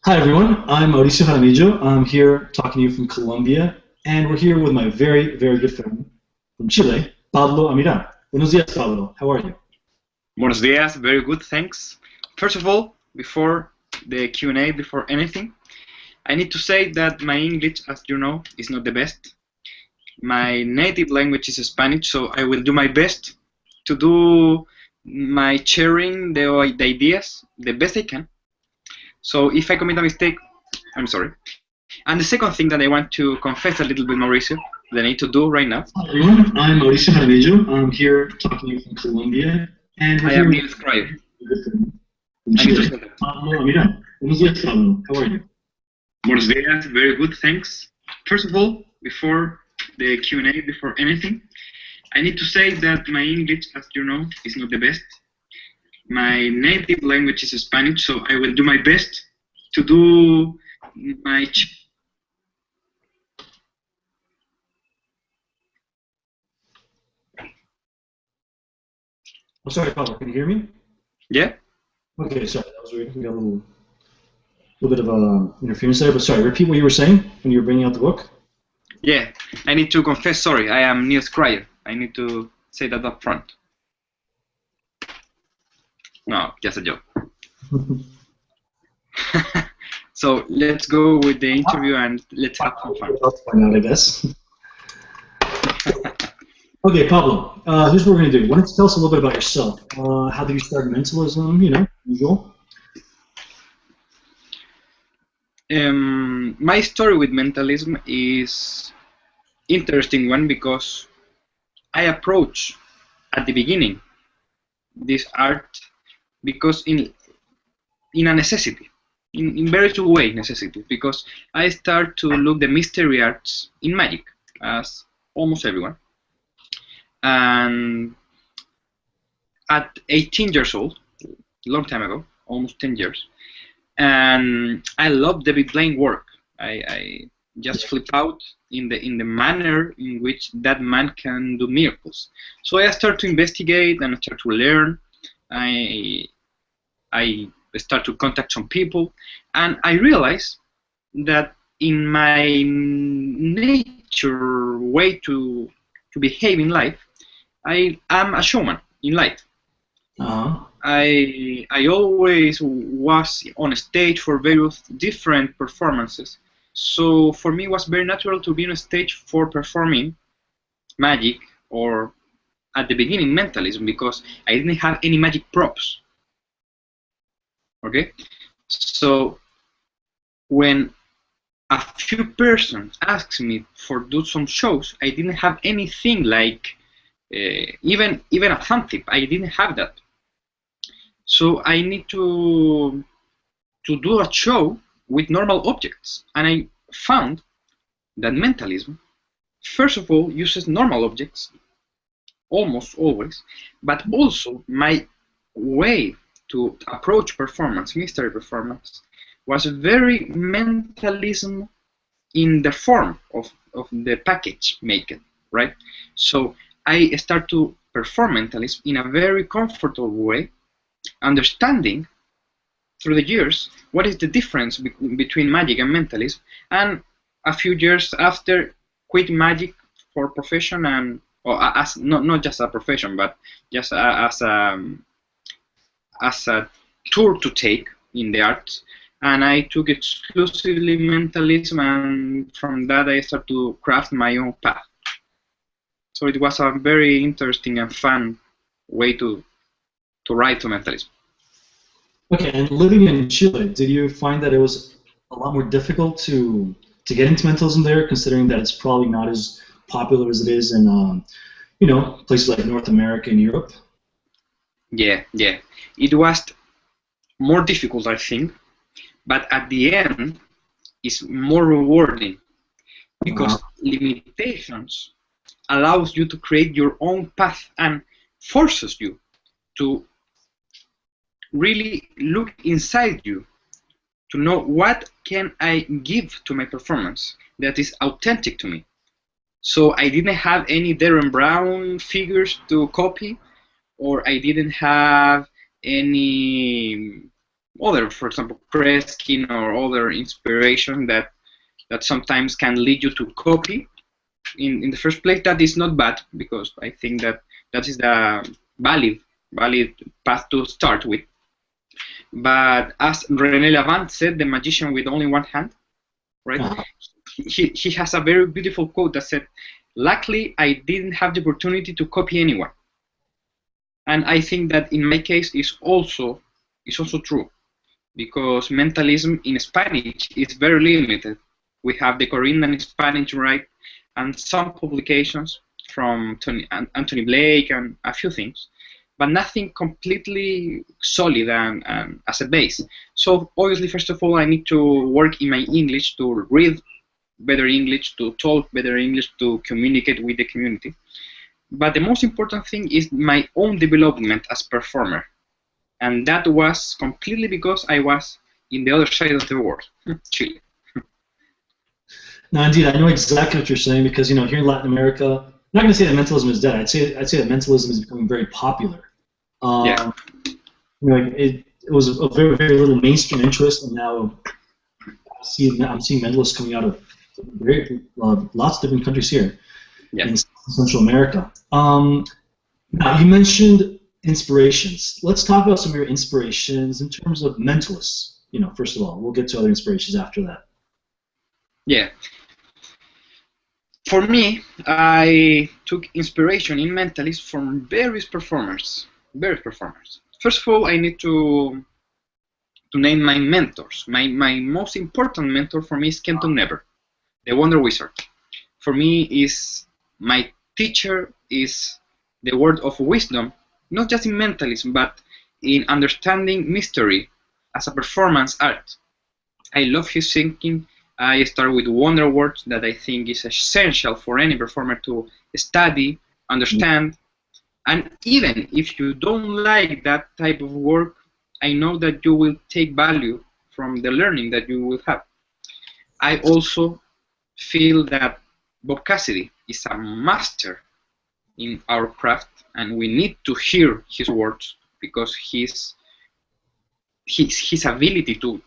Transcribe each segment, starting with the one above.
Hi everyone, I'm Mauricio Jaramillo. I'm here talking to you from Colombia, and we're here with my very, very good friend from Chile, Pablo Amira. Buenos días, Pablo. How are you? Buenos días, very good, thanks. First of all, before the Q&A, before anything, I need to say that my English, as you know, is not the best. My native language is Spanish, so I will do my best to do my sharing the ideas the best I can. So if I commit a mistake, I'm sorry. And the second thing that I want to confess a little bit, Mauricio, that I need to do right now. Hi everyone, I'm Mauricio Jaramillo. I'm here talking to you from Colombia, and we're I here am with Neil Cryer. my good friend from Chile, Pablo Amira. Buenos días, Pablo. How are you? Buenos días, very good, thanks. First of all, before the Q&A, before anything, I need to say that my English, as you know, is not the best. My native language is Spanish, so I will do my best to do my... I'm sorry, Pablo. Can you hear me? Yeah? Okay, sorry. That was weird. We got a little bit of interference there, but sorry. Repeat what you were saying when you were bringing out the book. Yeah, I need to confess, sorry, I am Neil Cryer. I need to say that up front. No, just a joke. So let's go with the interview and let's have some fun. Find out, I guess. Okay, Pablo. Here's what we're gonna do. Why don't you tell us a little bit about yourself? How did you start mentalism? You know, usual. My story with mentalism is interesting one because I approach at the beginning this art because in a necessity, in very two way necessity, because I start to look the mystery arts in magic, as almost everyone. And at 18 years old, long time ago, almost 10 years, and I love the big brain work. I just flip out in the manner in which that man can do miracles. So I start to investigate and I start to learn. I start to contact some people, and I realize that in my nature way to behave in life, I am a showman in life. I always was on a stage for various different performances. So for me, it was very natural to be on a stage for performing magic, or at the beginning mentalism, because I didn't have any magic props. Okay, so when a few persons asked me for do some shows, I didn't have anything like even a thumb tip. I didn't have that. So I need to do a show with normal objects, and I found that mentalism, first of all, uses normal objects almost always, but also my way to approach performance, mystery performance, was very mentalism in the form of the package make it, right? So I start to perform mentalism in a very comfortable way, understanding through the years what is the difference between magic and mentalism, and a few years after quit magic for profession, and or as not just a profession, but just as a tour to take in the arts, and I took exclusively mentalism, and from that I started to craft my own path. So it was a very interesting and fun way to write to mentalism. Okay, and living in Chile, did you find that it was a lot more difficult to get into mentalism there, considering that it's probably not as popular as it is in you know, places like North America and Europe? Yeah, it was more difficult, I think, but at the end, it's more rewarding because limitations allows you to create your own path and forces you to really look inside you to know what can I give to my performance that is authentic to me. So I didn't have any Darren Brown figures to copy, or I didn't have any other, for example, Kreskin or other inspiration that sometimes can lead you to copy in the first place. That is not bad, because I think that is the valid path to start with. But as René Lavant said, the magician with only one hand, right? He has a very beautiful quote that said, "Luckily, I didn't have the opportunity to copy anyone." And I think that in my case is also true, because mentalism in Spanish is very limited. We have the Corindan Spanish, right, and some publications from Anthony Blake and a few things, but nothing completely solid and as a base. So obviously, first of all, I need to work in my English, to read better English, to talk better English, to communicate with the community. But the most important thing is my own development as performer. And that was completely because I was in the other side of the world, Chile. No, indeed, I know exactly what you're saying, because here in Latin America, I'm not going to say that mentalism is dead. I'd say that mentalism is becoming very popular. Yeah. It was a very, very little mainstream interest, and now I'm seeing mentalists coming out of lots of different countries here in Central America. Now, you mentioned inspirations. Let's talk about some of your inspirations in terms of mentalists. First of all, we'll get to other inspirations after that. Yeah. For me, I took inspiration in mentalists from various performers. First of all, I need to name my mentors. My most important mentor for me is Kenton Never, the Wonder Wizard. For me, is my teacher, is the word of wisdom, not just in mentalism, but in understanding mystery as a performance art. I love his thinking. I start with wonder words that I think is essential for any performer to study, understand, and even if you don't like that type of work, I know that you will take value from the learning that you will have. I also feel that Bob Cassidy is a master in our craft, and we need to hear his words, because his ability to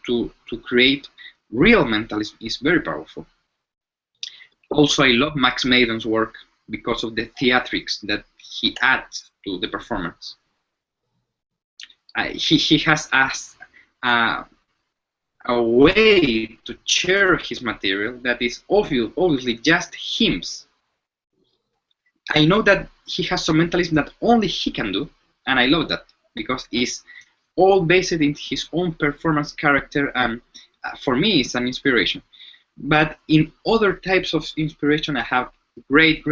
create real mentalism is very powerful. Also, I love Max Maiden's work because of the theatrics that he adds to the performance. He has a way to share his material that is obviously just him. I know that he has some mentalism that only he can do, and I love that, because it's all based in his own performance character, and for me it's an inspiration. But in other types of inspiration, I have great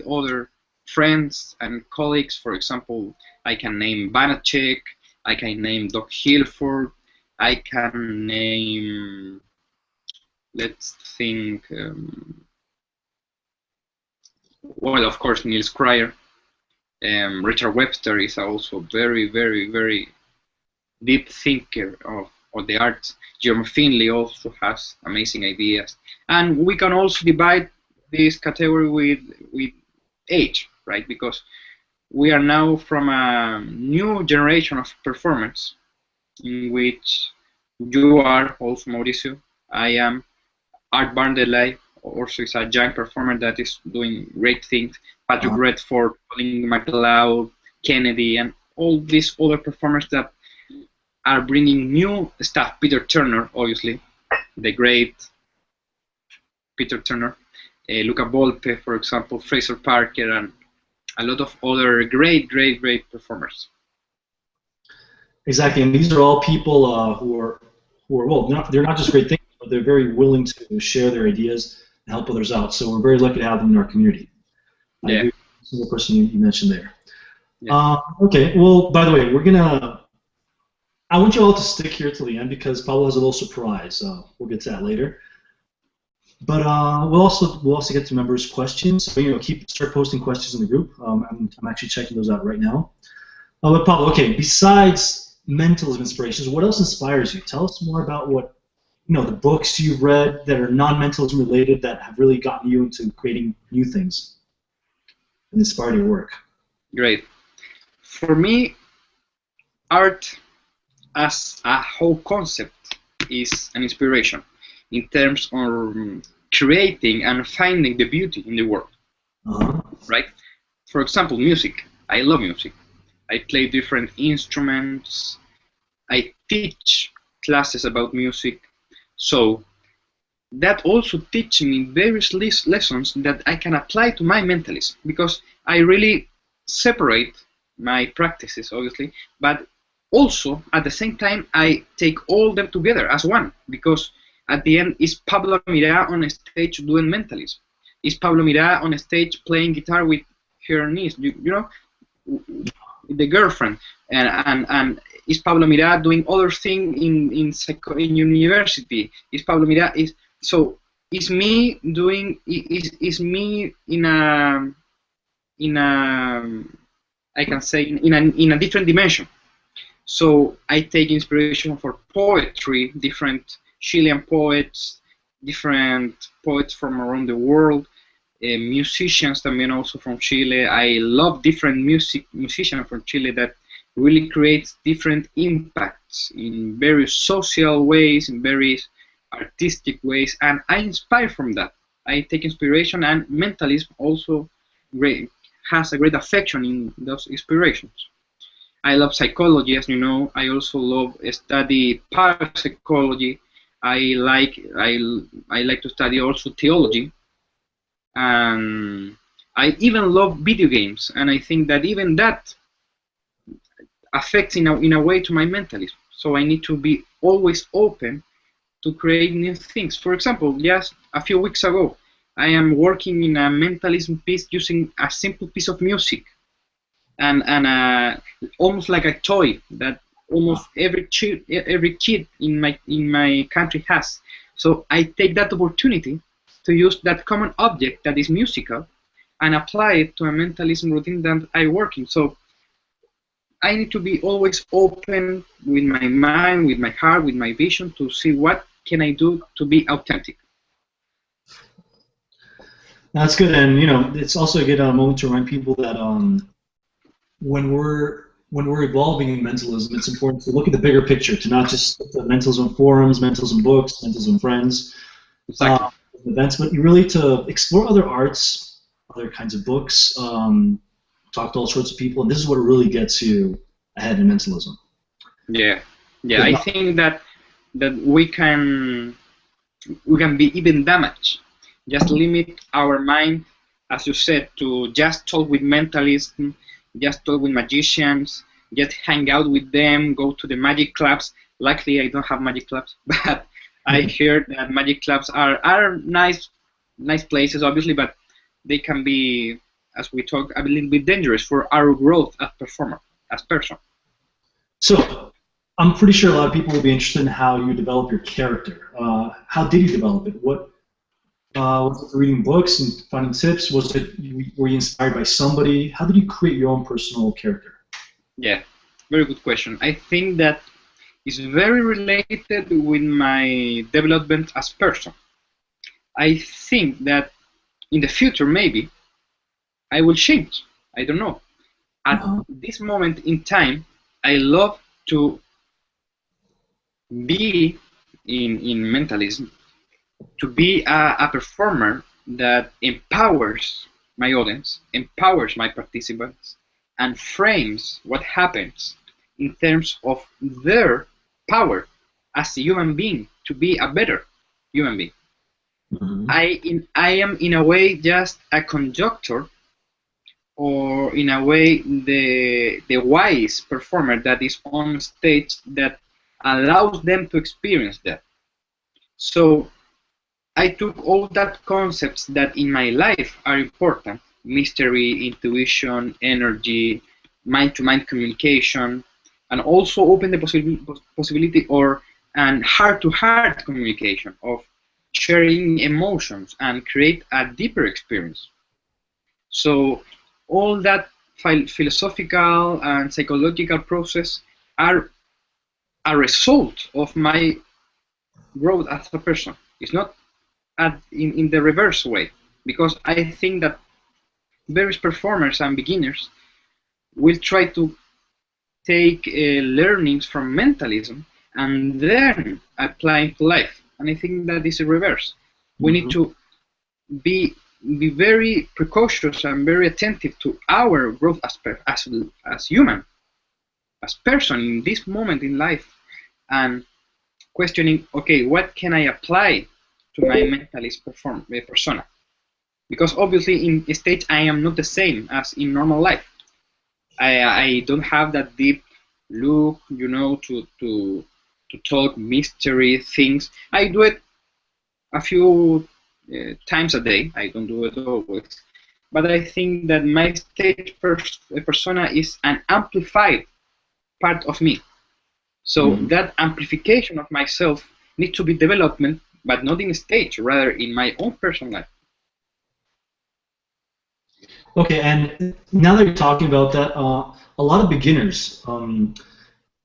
other friends and colleagues. For example, I can name Banachek, I can name Doc Hilford, I can name, let's think, well, of course, Niels Cryer. Richard Webster is also very deep thinker of the arts. Jerome Finley also has amazing ideas. And we can also divide this category with age, right? Because we are now from a new generation of performers, in which you are also Mauricio. I am Art Barndelay, also is a young performer that is doing great things. Patrick Redford, Colin MacLeod, Kennedy, and all these other performers that are bringing new stuff. Peter Turner, obviously, the great Peter Turner, Luca Volpe, for example, Fraser Parker, and a lot of other great performers. Exactly, and these are all people who are well, they're not just great thinkers, but they're very willing to share their ideas and help others out. So we're very lucky to have them in our community. Yeah. I agree with the single person you mentioned there. Yeah. Okay, well, by the way, I want you all to stick here till the end, because Pablo has a little surprise. We'll get to that later. But we'll also get to members' questions. So start posting questions in the group. I'm actually checking those out right now. But Pablo, okay, besides mentalism inspirations, what else inspires you? Tell us more about what the books you've read that are non-mentalism related that have really gotten you into creating new things and inspired your work. Great. For me, art as a whole concept is an inspiration in terms of creating and finding the beauty in the world, Uh-huh. right? For example, music. I love music. I play different instruments. I teach classes about music. So that also teaches me various lessons that I can apply to my mentalism, because I really separate my practices, obviously, but also at the same time I take all them together as one, because at the end is Pablo Amira on a stage doing mentalism. Is Pablo Amira on a stage playing guitar with her niece, you know, the girlfriend, and is Pablo Amira doing other thing in university? Is Pablo Amira is so is me doing is me in a I can say in a different dimension. So I take inspiration for poetry, different Chilean poets, different poets from around the world, musicians también also from Chile. I love different musicians from Chile that really creates different impacts in various social ways, in various artistic ways, and I inspire from that. I take inspiration, and mentalism also has a great affection in those inspirations. I love psychology, as you know. I also love study parapsychology. I like to study also theology, and I even love video games. And I think that even that affects in a way to my mentalism. So I need to be always open to create new things. For example, just a few weeks ago, I am working in a mentalism piece using a simple piece of music, and almost like a toy that almost every kid in my country has. So I take that opportunity to use that common object that is musical and apply it to a mentalism routine that I work in. So I need to be always open with my mind, with my heart, with my vision to see what can I do to be authentic. That's good, and it's also a good moment to remind people that when we're evolving in mentalism, it's important to look at the bigger picture, to not just look at mentalism forums, mentalism books, mentalism friends, Exactly. events, but you really to explore other arts, other kinds of books, talk to all sorts of people, and this is what really gets you ahead in mentalism. Yeah, yeah. I think that we can be even damaged. Just limit our mind, as you said, to just talk with mentalists, just talk with magicians, just hang out with them, go to the magic clubs. Luckily, I don't have magic clubs, but I heard that magic clubs are nice places, obviously, but they can be, as we talk, a little bit dangerous for our growth as performer, as person. So, I'm pretty sure a lot of people will be interested in how you develop your character. How did you develop it? What was it reading books and finding tips? Were you inspired by somebody? How did you create your own personal character? Yeah, very good question. I think that is very related with my development as person. I think that in the future maybe I will change. I don't know. At this moment in time, I love to be in mentalism, to be a performer that empowers my audience, empowers my participants, and frames what happens in terms of their power as a human being to be a better human being. Mm-hmm. I am in a way just a conductor, or in a way the wise performer that is on stage that allows them to experience that. So I took all that concepts that in my life are important: mystery, intuition, energy, mind-to-mind communication, and also open the possibility or and heart-to-heart communication of sharing emotions and create a deeper experience. So all that philosophical and psychological process are a result of my growth as a person. It's not in the reverse way, because I think that various performers and beginners will try to take learnings from mentalism and then apply to life. And I think that is the reverse. We need to be very precautious and very attentive to our growth as human, as person in this moment in life, and questioning, okay, what can I apply to my mentalist persona? Because obviously in stage I am not the same as in normal life. I don't have that deep look, you know, to talk mystery things. I do it a few times a day. I don't do it always. But I think that my stage persona is an amplified part of me. So that amplification of myself needs to be development, but not in stage, rather in my own personal life. Okay, and now that you're talking about that, a lot of beginners,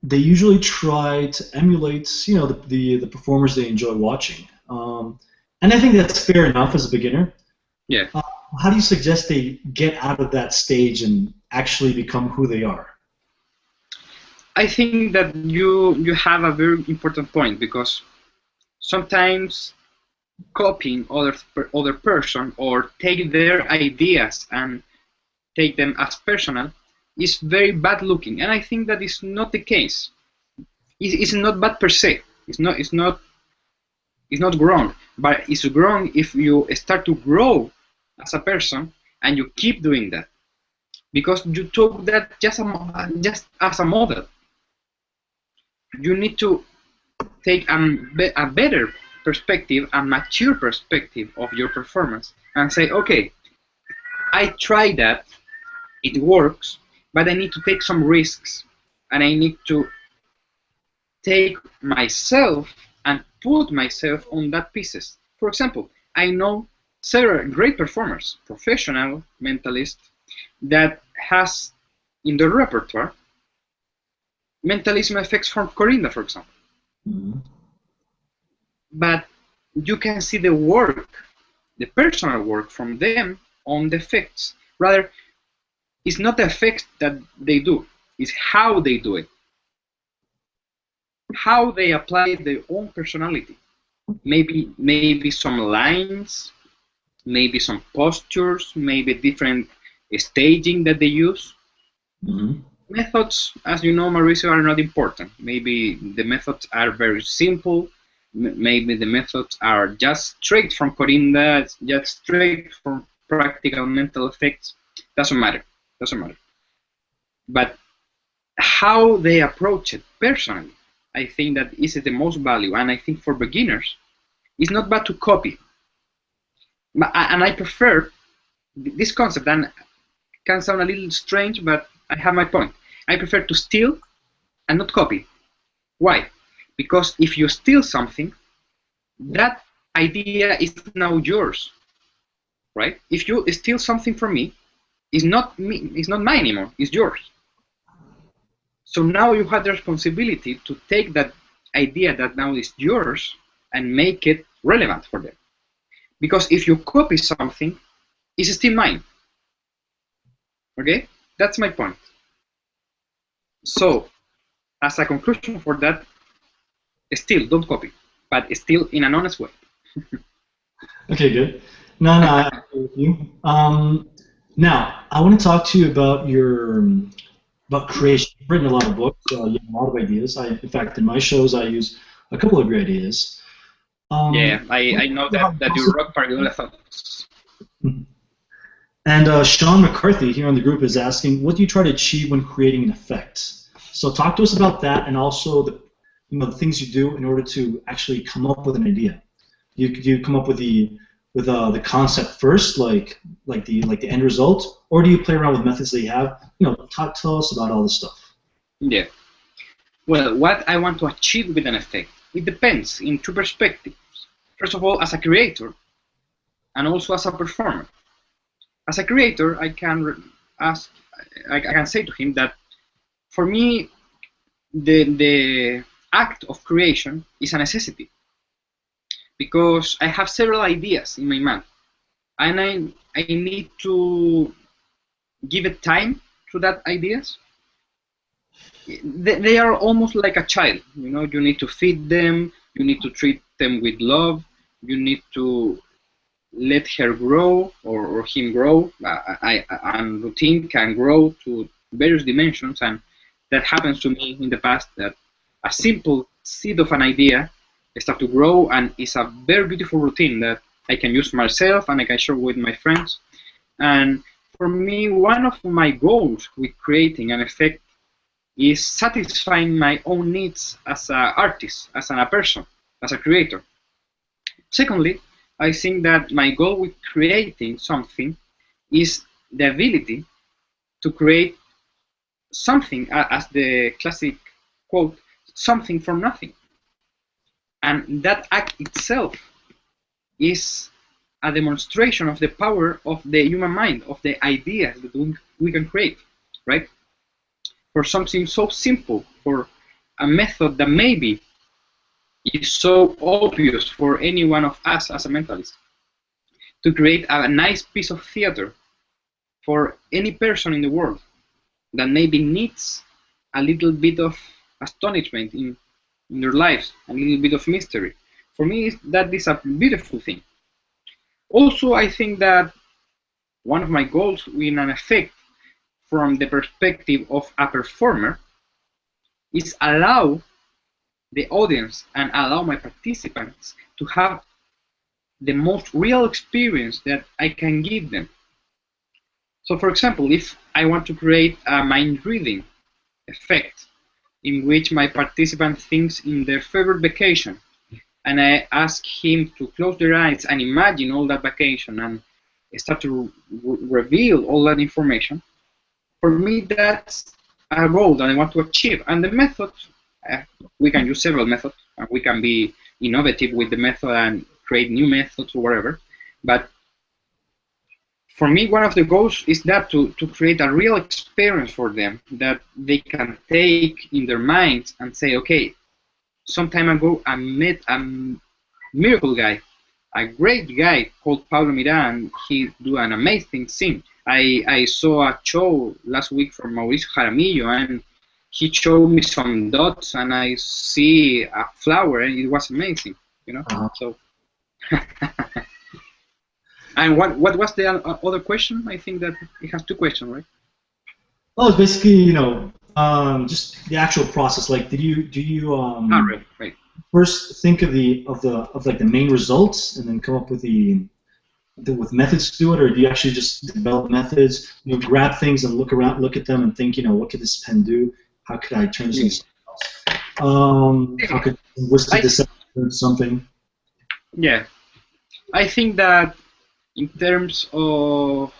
they usually try to emulate, you know, the performers they enjoy watching, and I think that's fair enough as a beginner. Yeah. How do you suggest they get out of that stage and actually become who they are? I think that you have a very important point, because sometimes copying other person or take their ideas and take them as personal is very bad looking, and I think that is not the case. It's not bad per se. It's not wrong, but it's wrong if you start to grow as a person and you keep doing that because you took that just as a model. You need to take a better perspective, a mature perspective of your performance, and say, okay, I tried that, it works, but I need to take some risks, and I need to take myself and put myself on that pieces. For example, I know several great performers, professional mentalists, that has in the repertoire mentalism effects from Corinda, for example. But you can see the work, the personal work from them on the effects. Rather, it's not the effects that they do, it's how they do it. How they apply their own personality. Maybe some lines, maybe some postures, maybe different staging that they use. Methods, as you know, Mauricio, are not important. Maybe the methods are very simple. Maybe the methods are just straight from Corinda, just straight from practical mental effects. Doesn't matter. But how they approach it personally, I think that is the most value. And I think for beginners, it's not bad to copy. And I prefer this concept, and can sound a little strange, but I have my point. I prefer to steal and not copy. Why? Because if you steal something, that idea is now yours, right? If you steal something from me, it's not mine anymore, it's yours. So now you have the responsibility to take that idea that now is yours and make it relevant for them. Because if you copy something, it's still mine. Okay? That's my point. So, as a conclusion for that, still don't copy, but still in an honest way. Okay, good. No, I agree with you. Now, I want to talk to you about about creation. You've written a lot of books. You have a lot of ideas. In fact, in my shows, I use a couple of your ideas. Yeah, I know that you rock Parguela thoughts. And Sean McCarthy here on the group is asking, what do you try to achieve when creating an effect? So talk to us about that, and also the things you do in order to actually come up with an idea. Do you come up with the concept first, like the end result, or do you play around with methods that you have? Tell us about all this stuff. Yeah. Well, what I want to achieve with an effect, it depends in two perspectives. First of all, as a creator, and also as a performer. As a creator, I can say to him that for me, the act of creation is a necessity, because I have several ideas in my mind, and I need to give it time to that ideas. They are almost like a child. You need to feed them, you need to treat them with love, you need to let her grow or him grow. And routine can grow to various dimensions, and that happens to me in the past, that a simple seed of an idea start to grow, and it's a very beautiful routine that I can use myself and I can share with my friends. And for me, one of my goals with creating an effect is satisfying my own needs as an artist, as a person, as a creator. Secondly, I think that my goal with creating something is the ability to create something, as the classic quote, something from nothing. And that act itself is a demonstration of the power of the human mind, of the ideas that we can create, right? For something so simple, for a method that maybe is so obvious for any one of us as a mentalist, to create a nice piece of theater for any person in the world that maybe needs a little bit of astonishment in their lives, a little bit of mystery. For me, that is a beautiful thing. Also, I think that one of my goals in an effect from the perspective of a performer is allow the audience and allow my participants to have the most real experience that I can give them. So for example, if I want to create a mind reading effect in which my participant thinks in their favorite vacation, and I ask him to close their eyes and imagine all that vacation and start to reveal all that information, for me that's a goal that I want to achieve. And the method, we can use several methods, and we can be innovative with the method and create new methods or whatever, but for me, one of the goals is that to create a real experience for them that they can take in their minds and say, okay, some time ago I met a miracle guy, a great guy called Pablo Amira, and he do an amazing thing. I saw a show last week from Mauricio Jaramillo, and he showed me some dots, and I see a flower, and it was amazing, So. And what was the other question? I think that it has two questions, right? Oh, it's basically, just the actual process. Like, do you Right. first think of like the main results and then come up with with methods to do it, or do you actually just develop methods? Grab things and look at them and think, what could this pen do? How could I turn this into something else? How could this something? Yeah, I think that in terms of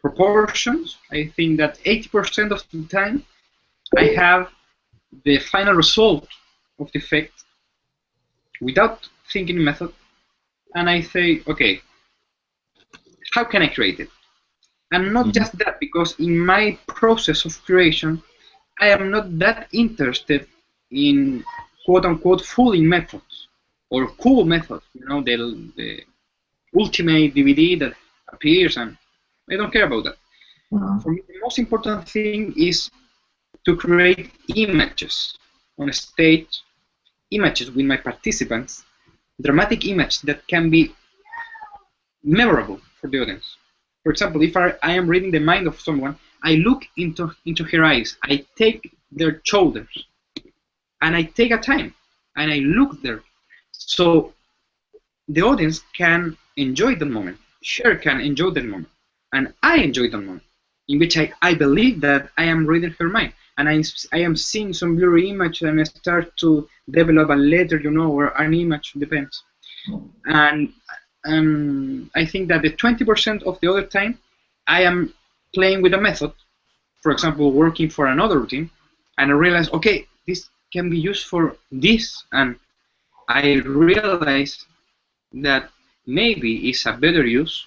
proportions, I think that 80% of the time I have the final result of the effect without thinking method, and I say, okay, how can I create it? And not just that, because in my process of creation, I am not that interested in quote-unquote fooling methods or cool methods, the ultimate DVD that appears, and I don't care about that. For me, the most important thing is to create images on a stage, images with my participants, dramatic images that can be memorable for the audience. For example, if I am reading the mind of someone, I look into her eyes, I take their shoulders, and I take a time, and I look there. So the audience can enjoy the moment, she can enjoy the moment, and I enjoy the moment, in which I believe that I am reading her mind, and I am seeing some blurry image, and I start to develop a letter, or an image, depends. And I think that the 20% of the other time, I am playing with a method, for example, working for another routine, and I realize, okay, this can be used for this, and I realize that maybe it's a better use,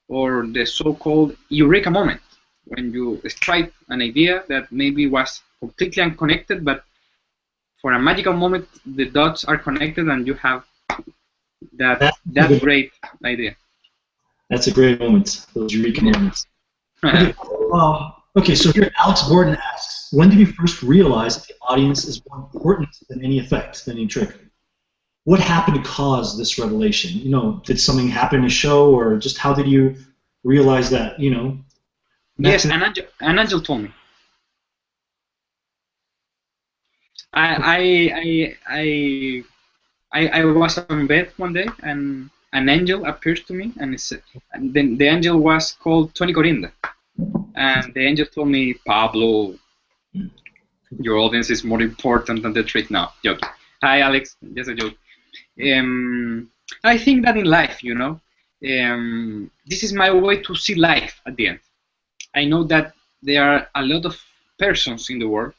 or the so-called eureka moment, when you strike an idea that maybe was completely unconnected, but for a magical moment the dots are connected and you have that great idea. That's a great moment, those eureka moments. Okay. Okay, so here Alex Gordon asks, when did you first realize that the audience is more important than any effect, than any trick? What happened to cause this revelation? Did something happen in a show, or just how did you realize that, Yes, method? an angel told me. I was in bed one day, and an angel appears to me, and then the angel was called Tony Corinda, and the angel told me, Pablo, your audience is more important than the trick. No, joking. Hi, Alex, just a joke. I think that in life, this is my way to see life at the end. I know that there are a lot of persons in the world,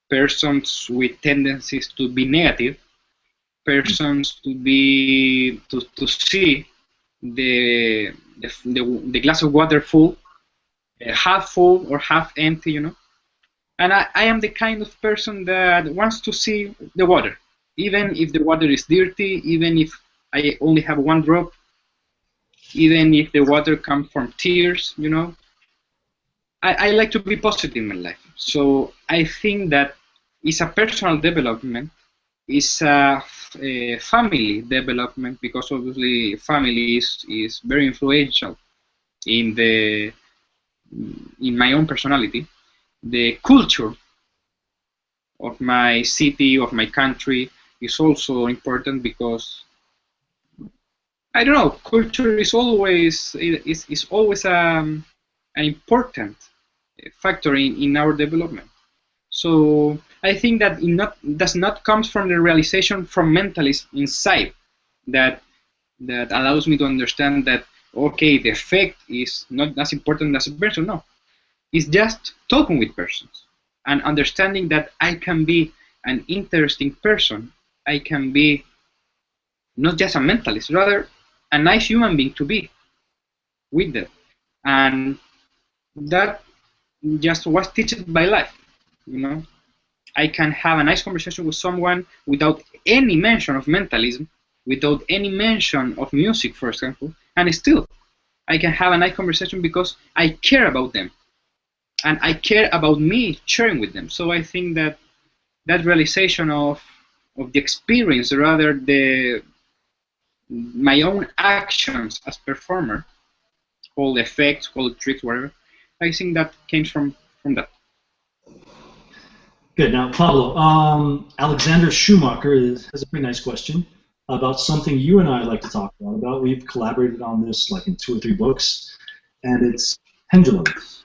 persons with tendencies to be negative, persons to see the glass of water full, half full or half empty, And I am the kind of person that wants to see the water, even if the water is dirty, even if I only have one drop, even if the water comes from tears, I like to be positive in my life. So I think that it's a personal development, it's a family development, because obviously family is very influential in my own personality. The culture of my city, of my country, is also important, because I don't know, culture is always an important factor in our development. So I think that does not come from the realization from Mentalism inside that allows me to understand that, okay, the effect is not as important as a person. No, it's just talking with persons and understanding that I can be an interesting person. I can be not just a mentalist, rather a nice human being to be with them. And that just was taught by life, I can have a nice conversation with someone without any mention of mentalism, without any mention of music, for example, and still I can have a nice conversation because I care about them, and I care about me sharing with them. So I think that realization of the experience, rather my own actions as performer, called effects, called tricks, whatever, I think that came from that. Good. Now, Pablo, Alexander Schumacher has a pretty nice question about something you and I like to talk about. We've collaborated on this like in 2 or 3 books, and it's pendulums.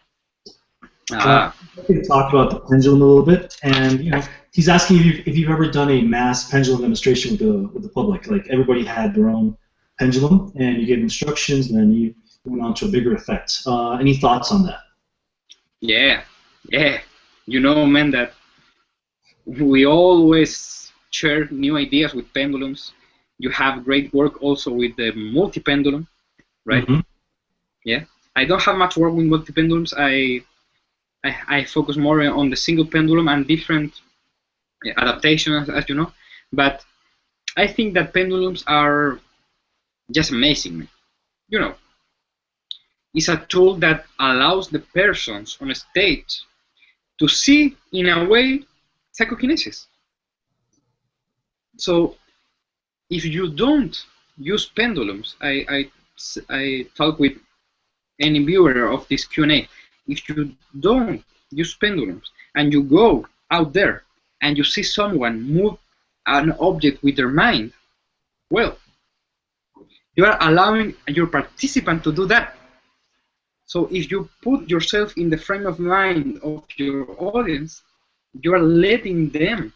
We talked about the pendulum a little bit, and he's asking if you've ever done a mass pendulum demonstration with the public. Like everybody had their own pendulum, and you gave instructions, and then you went on to a bigger effect. Any thoughts on that? Yeah. Man, that we always share new ideas with pendulums. You have great work also with the multi-pendulum, right? Mm-hmm. Yeah. I don't have much work with multi-pendulums. I focus more on the single pendulum and different adaptations, as you know. But I think that pendulums are just amazing. It's a tool that allows the persons on stage to see, in a way, psychokinesis. So if you don't use pendulums, I talk with any viewer of this Q&A. If you don't use pendulums and you go out there and you see someone move an object with their mind, well, you are allowing your participant to do that. So if you put yourself in the frame of mind of your audience, you are letting them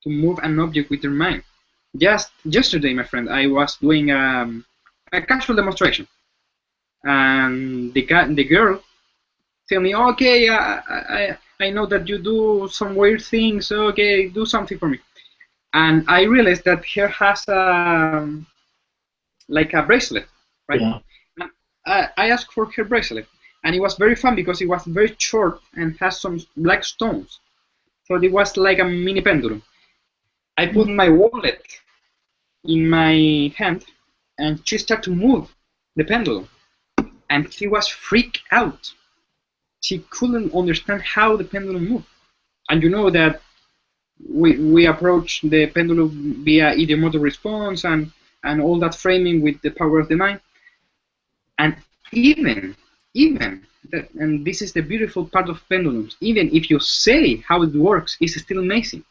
to move an object with their mind. Just yesterday, my friend, I was doing a casual demonstration, and the girl tell me, okay, I know that you do some weird things, okay, do something for me. And I realized that her has like a bracelet, right? Yeah. I asked for her bracelet, and it was very fun because it was very short and has some black stones. So it was like a mini pendulum. I put my wallet in my hand, and she started to move the pendulum, and she was freaked out. she couldn't understand how the pendulum moved. And you know that we approach the pendulum via ideomotor response and all that framing with the power of the mind. And even that, and this is the beautiful part of pendulums, even if you say how it works, it's still amazing,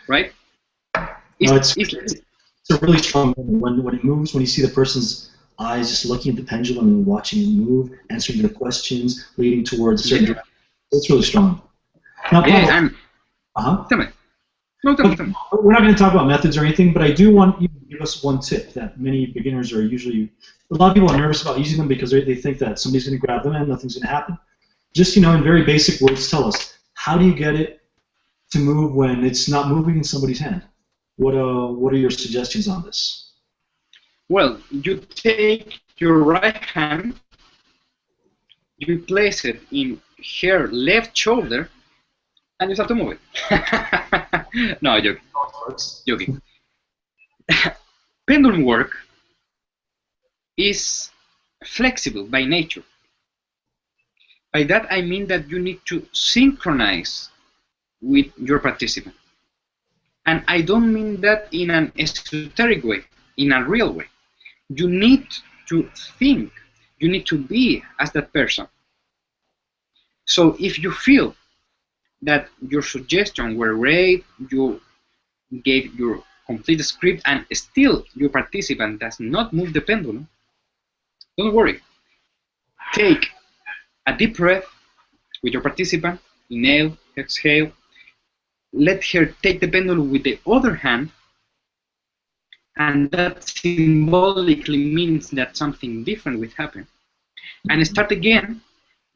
right? It's a really strong moment when it moves, when you see the person's eyes just looking at the pendulum and watching it move, answering their questions, leading towards a certain direction. It's really strong. Now, Pablo, tell me. No, tell me. We're not going to talk about methods or anything, but I do want you to give us one tip that many beginners are usually, a lot of people are nervous about using them because they think that somebody's going to grab them and nothing's going to happen. Just, in very basic words, tell us, how do you get it to move when it's not moving in somebody's hand? What are your suggestions on this? Well, you take your right hand, you place it in her left shoulder, and you start to move it. No, joking. Pendulum work is flexible by nature. By that I mean that you need to synchronize with your participant. And I don't mean that in an esoteric way, in a real way. You need to think, you need to be as that person. So if you feel that your suggestions were great, you gave your complete script, and still your participant does not move the pendulum, don't worry. Take a deep breath with your participant, inhale, exhale, let her take the pendulum with the other hand, and that symbolically means that something different will happen. And start again,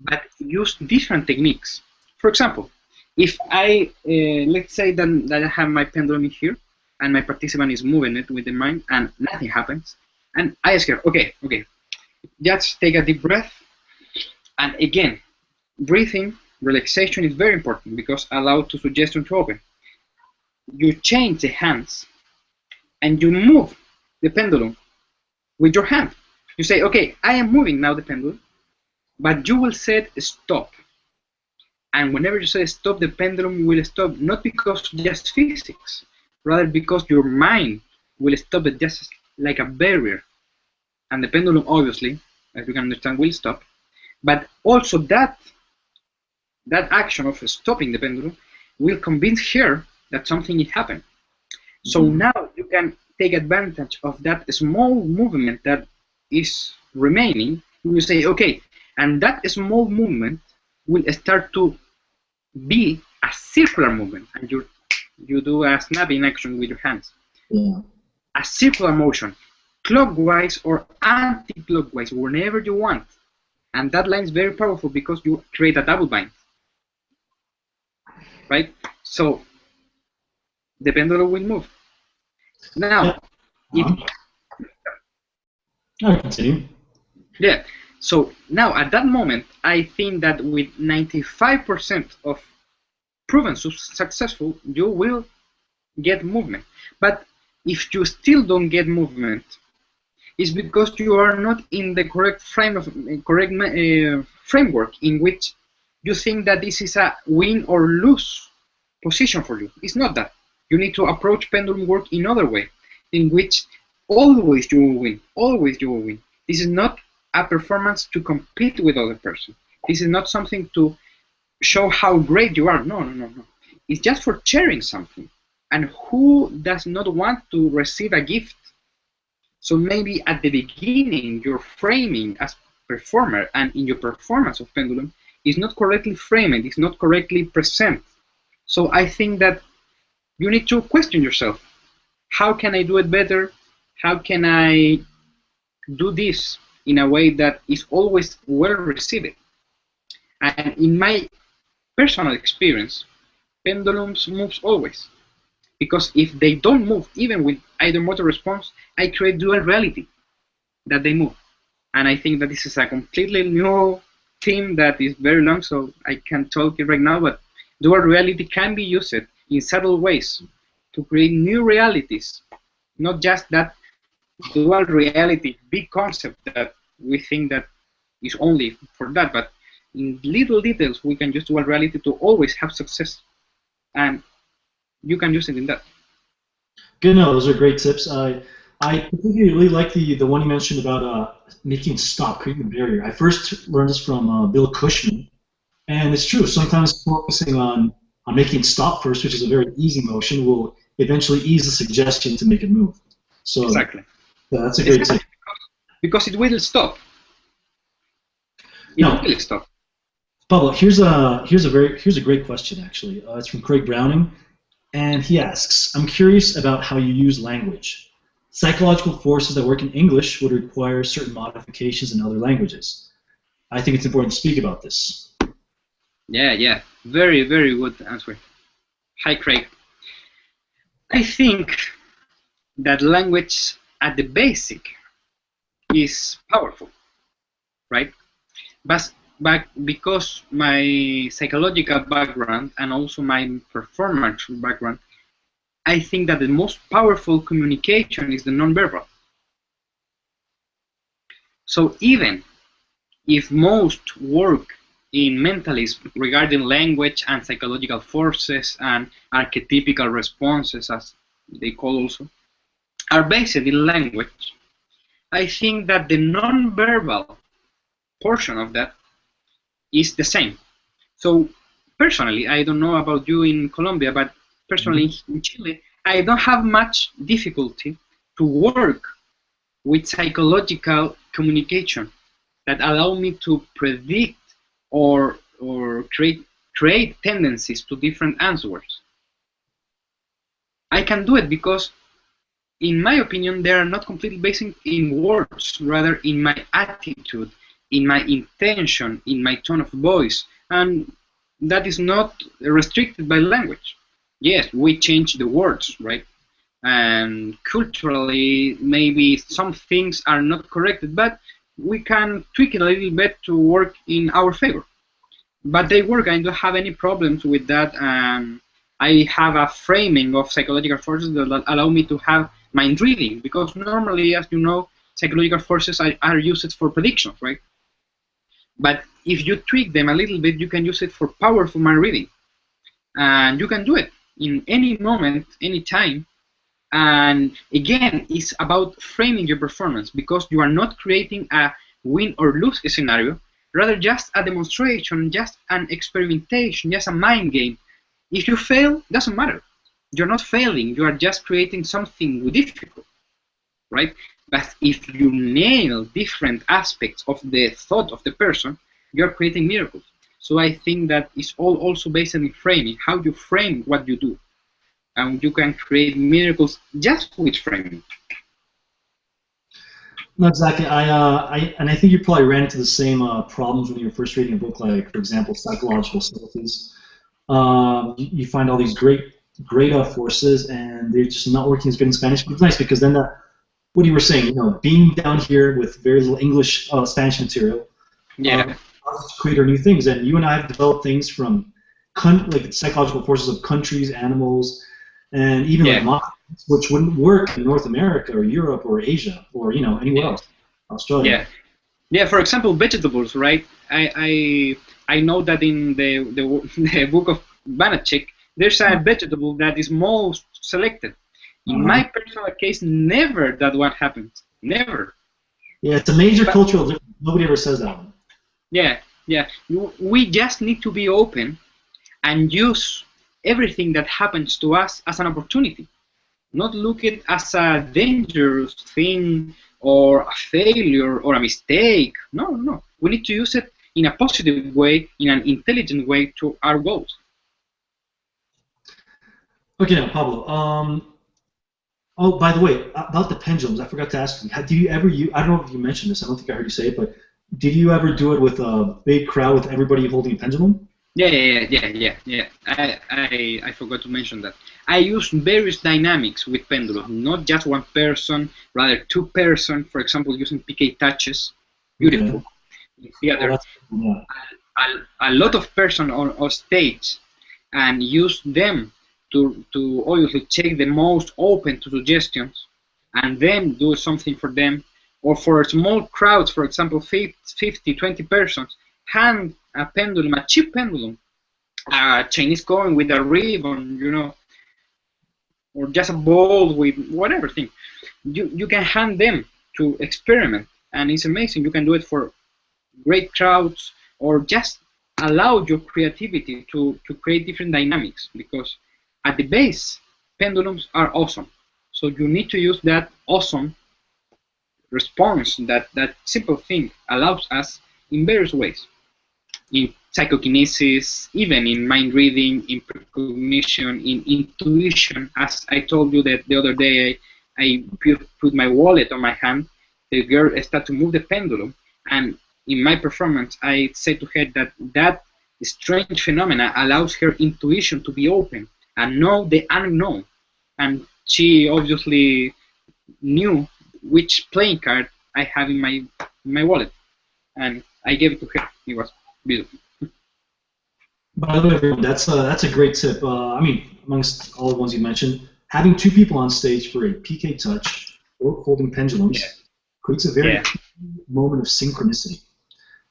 but use different techniques. For example, if I, let's say that I have my pendulum here, and my participant is moving it with the mind, and nothing happens, and I ask her, okay, just take a deep breath, and again, breathing, relaxation is very important because allows the suggestion to open. You change the hands, and you move the pendulum with your hand. You say, okay, I am moving now the pendulum, but you will say stop. And whenever you say stop, the pendulum will stop, not because just physics, rather because your mind will stop it just like a barrier. And the pendulum, obviously, as you can understand, will stop. But also that action of stopping the pendulum will convince her that something is happening. So now you can take advantage of that small movement that is remaining. You will say, okay, and that small movement will start to be a circular movement, and you do a snapping action with your hands. Yeah. A circular motion, clockwise or anti-clockwise, whenever you want. And that line is very powerful because you create a double bind. Right? So the pendulum will move. Now, continue. Yeah. So now at that moment, I think that with 95% of proven successful, you will get movement. But if you still don't get movement, it's because you are not in the correct framework in which you think that this is a win or lose position for you. It's not that. You need to approach pendulum work in other way, in which always you will win. Always you will win. This is not a performance to compete with other person. This is not something to show how great you are. No. It's just for sharing something. And who does not want to receive a gift? So maybe at the beginning, your framing as performer and in your performance of pendulum is not correctly framed, it's not correctly present. So I think that you need to question yourself. How can I do it better? How can I do this in a way that is always well received? And in my personal experience, pendulums moves always. Because if they don't move, even with ideomotor response, I create dual reality that they move. And I think that this is a completely new theme that is very long, so I can't talk it right now, but dual reality can be used in subtle ways to create new realities, not just that dual reality big concept that we think that is only for that, but in little details we can use dual reality to always have success, and you can use it in that. Good, no, those are great tips. I particularly like the one you mentioned about making stop, creating a barrier. I first learned this from Bill Cushman, and it's true. Sometimes focusing on making stop first, which is a very easy motion, will eventually ease the suggestion to make it move. So Exactly. yeah, that's a great Exactly. tip. Because it will stop. It No, will stop. Pablo, here's a great question actually. It's from Craig Browning, and he asks, "I'm curious about how you use language. Psychological forces that work in English would require certain modifications in other languages. I think it's important to speak about this." Yeah. Very, very good answer. Hi, Craig. I think that language at the basic is powerful, right? But because my psychological background and also my performance background, I think that the most powerful communication is the nonverbal. So even if most work in mentalism regarding language and psychological forces and archetypical responses, as they call also, are based in language, I think that the non-verbal portion of that is the same. So personally, I don't know about you in Colombia, but personally in Chile, I don't have much difficulty to work with psychological communication that allow me to predict or create tendencies to different answers. I can do it because, in my opinion, they are not completely based in words, rather in my attitude, in my intention, in my tone of voice, and that is not restricted by language. Yes, we change the words, right? And culturally, maybe some things are not corrected, but we can tweak it a little bit to work in our favor. But they work. I don't have any problems with that. I have a framing of psychological forces that allow me to have mind reading, because normally, as you know, psychological forces are used for predictions, right? But if you tweak them a little bit, you can use it for powerful mind reading, and you can do it in any moment, any time. And again, it's about framing your performance, because you are not creating a win or lose scenario, rather just a demonstration, just an experimentation, just a mind game. If you fail, doesn't matter. You're not failing, you are just creating something difficult, right? But if you nail different aspects of the thought of the person, you're creating miracles. So I think that it's all also based on framing, how you frame what you do. And you can create miracles just with framing. No, exactly. I think you probably ran into the same problems when you were first reading a book, like, for example, Psychological Subtleties. You find all these great forces, and they're just not working as good in Spanish. But it's nice because then what you were saying, being down here with very little English Spanish material, Yeah. allows us to create our new things. And you and I have developed things from like the psychological forces of countries, animals, and even like monsters, which wouldn't work in North America or Europe or Asia or anywhere else, Australia. Yeah. For example, vegetables, right? I know that in the book of Banachek, there's a vegetable that is most selected. In my personal case, never that one happens. Never. Yeah, it's a major cultural difference. Nobody ever says that one. Yeah. We just need to be open and use everything that happens to us as an opportunity. Not look it as a dangerous thing or a failure or a mistake. No. We need to use it in a positive way, in an intelligent way to our goals. Okay, now Pablo. Oh, by the way, about the pendulums, I forgot to ask you. Do you ever use? I don't know if you mentioned this. I don't think I heard you say it, but did you ever do it with a big crowd with everybody holding a pendulum? Yeah. I forgot to mention that. I use various dynamics with Pendulum, not just one person, rather two person. For example, using PK touches, beautiful. Theater, a lot of person on stage, and use them to obviously check the most open to suggestions, and then do something for them. or for small crowds, for example, 50, 20 persons, hand a pendulum, a cheap pendulum, a Chinese coin with a ribbon, or just a ball with whatever thing. You can hand them to experiment, and it's amazing. You can do it for great crowds, or just allow your creativity to create different dynamics, because at the base, pendulums are awesome. So you need to use that awesome response, that simple thing allows us in various ways. In psychokinesis, even in mind reading, in precognition, in intuition. As I told you that the other day, I put my wallet on my hand, the girl started to move the pendulum, and in my performance, I said to her that strange phenomena allows her intuition to be open and know the unknown. And she obviously knew which playing card I have in my wallet, and I gave it to her. It was beautiful. By the way, everyone, that's a great tip. I mean, amongst all the ones you mentioned, having two people on stage for a PK touch or holding pendulums creates a very moment of synchronicity.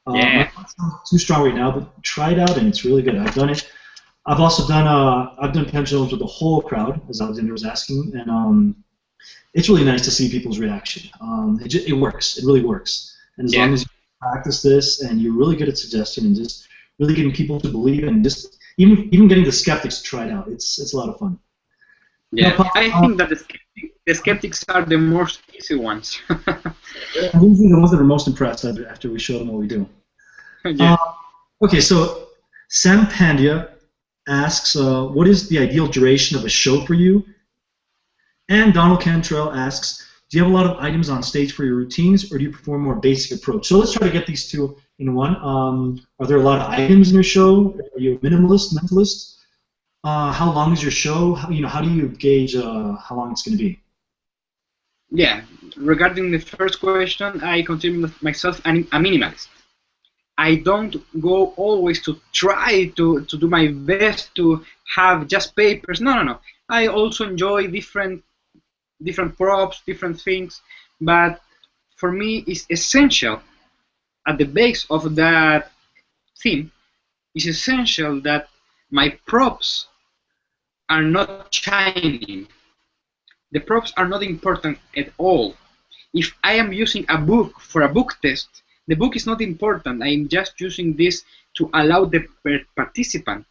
My thoughts aren't too strong right now, but try it out, and it's really good. I've done it. I've also done pendulums with the whole crowd, as Alexander was asking, and it's really nice to see people's reaction. It works. It really works. And as long as you practice this, and you're really good at suggestion, and just really getting people to believe, and just even getting the skeptics to try it out, it's a lot of fun. Yeah, I think that the skeptics are the most easy ones. Usually the ones that are most impressed after we show them what we do. Okay, so Sam Pandya asks, what is the ideal duration of a show for you? And Donald Cantrell asks, do you have a lot of items on stage for your routines, or do you perform a more basic approach? So let's try to get these two in one. Are there a lot of items in your show? Are you a minimalist, mentalist? How long is your show? How do you gauge how long it's going to be? Yeah, regarding the first question, I consider myself a minimalist. I don't go always to try to do my best to have just papers. No. I also enjoy different props, different things, but for me it's essential at the base of that theme. It's essential that my props are not shining. The props are not important at all. If I am using a book for a book test, the book is not important. I'm just using this to allow the participant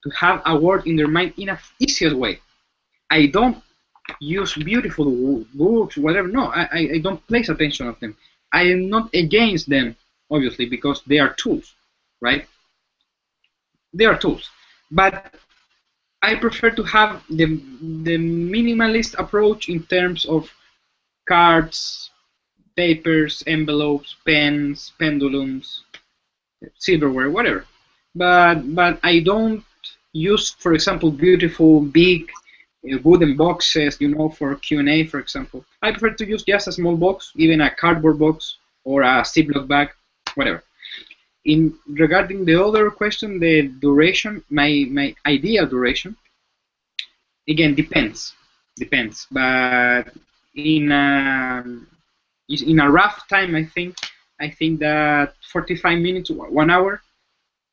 to have a word in their mind in an easier way. I don't use beautiful books, whatever. No, I don't place attention on them. I am not against them, obviously, because they are tools, right? They are tools. But I prefer to have the minimalist approach in terms of cards, papers, envelopes, pens, pendulums, silverware, whatever. But I don't use, for example, beautiful big wooden boxes, for Q&A, for example. I prefer to use just a small box, even a cardboard box or a Ziploc bag, whatever. Regarding the other question, the duration, my ideal duration, again, depends. But in a rough time, I think that 45 minutes, 1 hour,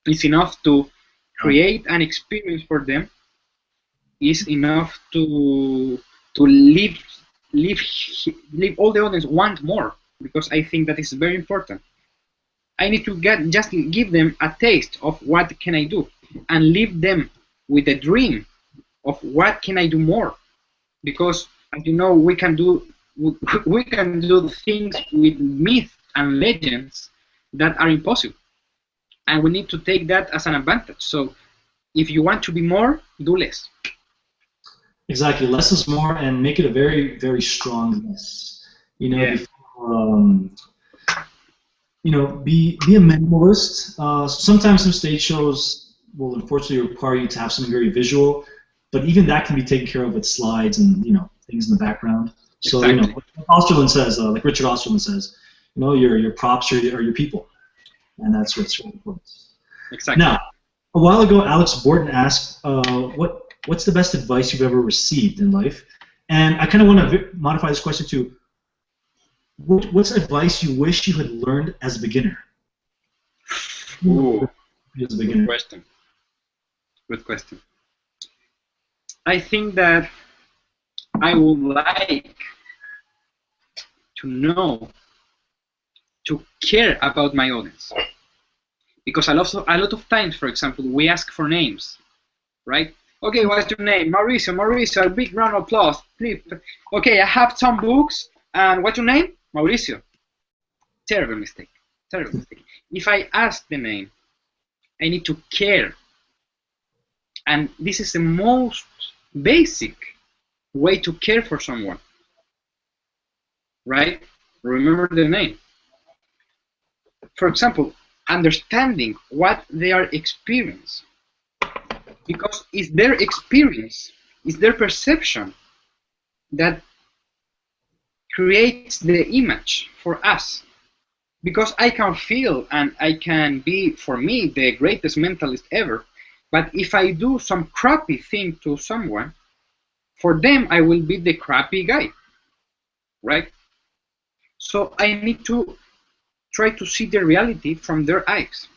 is enough to create an experience for them. Is enough to leave all the audience want more, because I think that is very important. I need to just give them a taste of what can I do, and leave them with a dream of what can I do more, because as you know, we can do things with myth and legends that are impossible, and we need to take that as an advantage. So if you want to be more, do less. Exactly, less is more, and make it a very, very strong less. Be a minimalist. Sometimes some stage shows will unfortunately require you to have something very visual, but even that can be taken care of with slides and things in the background. So exactly. Like Osterlund says, like Richard Osterlund says, your props are your people, and that's what's really important. Exactly. Now, a while ago, Alex Borton asked, what's the best advice you've ever received in life? And I kind of want to modify this question to, What's advice you wish you had learned as a beginner? Ooh, As a good beginner. question. Good question. I think that I would like to know, to care about my audience. Because a lot of times, for example, we ask for names, right? Okay, what's your name? Mauricio, Mauricio, a big round of applause, please. Okay, I have some books, and what's your name? Mauricio. Terrible mistake, terrible mistake. If I ask the name, I need to care. And this is the most basic way to care for someone, right? Remember the name. For example, understanding what they are experiencing. Because it's their experience, it's their perception that creates the image for us. Because I can feel and I can be, for me, the greatest mentalist ever, but if I do some crappy thing to someone, for them I will be the crappy guy, right? So I need to try to see the reality from their eyes,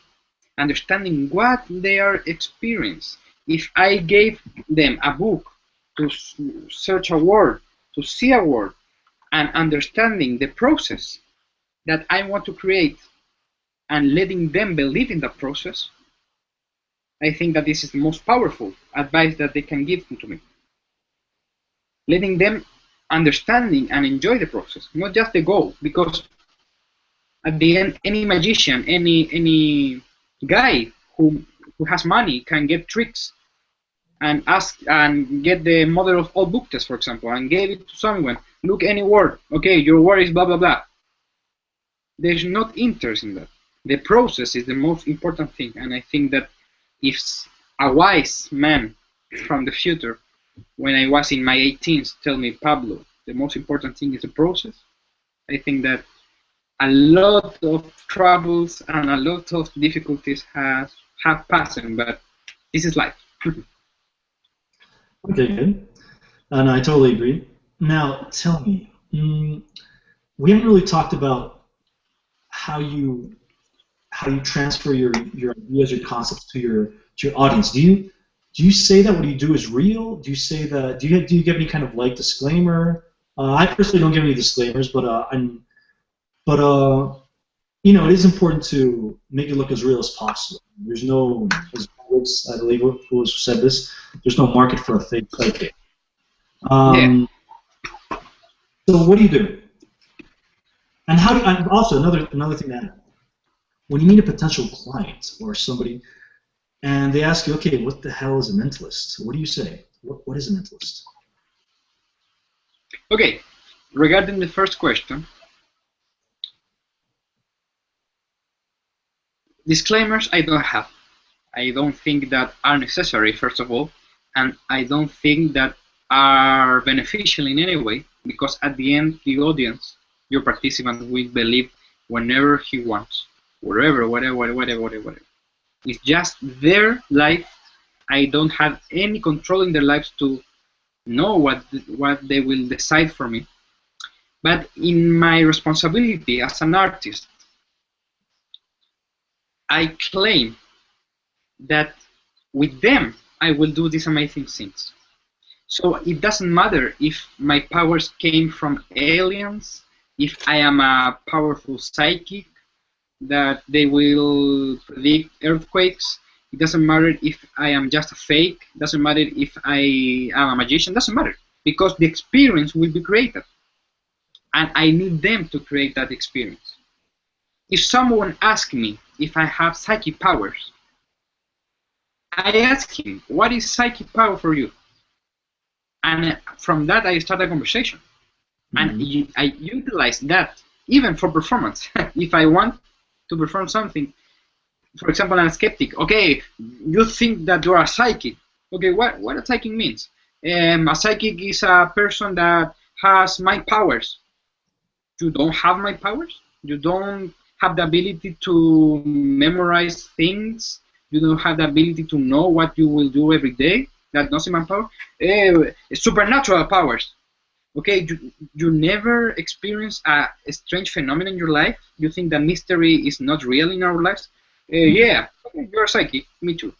understanding what they are experiencing. If I gave them a book to search a word, to see a word, and understanding the process that I want to create and letting them believe in that process, I think that this is the most powerful advice that they can give to me. Letting them understanding and enjoy the process, not just the goal, because at the end, any magician, any guy who has money can get tricks and ask and get the mother of all book tests, for example, and give it to someone. Look, any word. Okay, your word is blah blah blah. There's not interest in that. The process is the most important thing, and I think that if a wise man from the future, when I was in my 18s, tell me, Pablo, the most important thing is the process, I think that a lot of troubles and a lot of difficulties have passed, but this is life. Okay, good. And I totally agree. Now, tell me, we haven't really talked about how you transfer your ideas, your concepts to your audience. Do you say that what you do is real? Do you say that do you give any kind of like disclaimer? I personally don't give any disclaimers, but it is important to make it look as real as possible. There's no, as I believe who said this, there's no market for a fake psychic. Yeah. So what do you do? And and also another thing to add, when you meet a potential client or somebody, and they ask you, okay, what the hell is a mentalist? What do you say? What is a mentalist? Okay. Regarding the first question, disclaimers I don't have. I don't think that are necessary, first of all, and I don't think that are beneficial in any way, because at the end, the audience, your participant, will believe whenever he wants, wherever, whatever. It's just their life. I don't have any control in their lives to know what they will decide for me. But in my responsibility as an artist, I claim that with them I will do these amazing things. So it doesn't matter if my powers came from aliens, if I am a powerful psychic that they will predict earthquakes. It doesn't matter if I am just a fake. It doesn't matter if I am a magician. It doesn't matter, because the experience will be created, and I need them to create that experience. If someone asks me if I have psychic powers, I ask him, what is psychic power for you? And from that, I start a conversation. And I utilize that even for performance. If I want to perform something, for example, I'm a skeptic. Okay, you think that you're a psychic. Okay, what a psychic means? A psychic is a person that has my powers. You don't have my powers? You don't have the ability to memorize things? You don't have the ability to know what you will do every day? That's not in my power? Supernatural powers. Okay, you never experience a strange phenomenon in your life? You think that mystery is not real in our lives? Yeah, okay, you're psychic. Me too.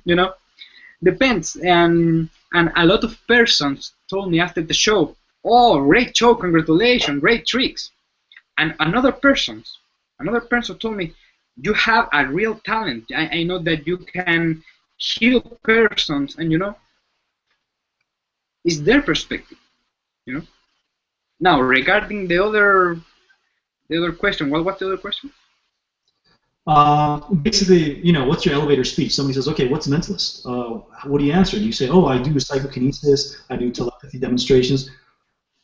You know, depends. And a lot of persons told me after the show, "Oh, great show! Congratulations, great tricks." And another person told me, "You have a real talent. I know that you can heal persons." And it's their perspective. You know. Now, regarding the other question, what's the other question? Basically, what's your elevator speech? Somebody says, okay, what's mentalist? What do you answer? Do you say, oh, I do psychokinesis, I do telepathy demonstrations?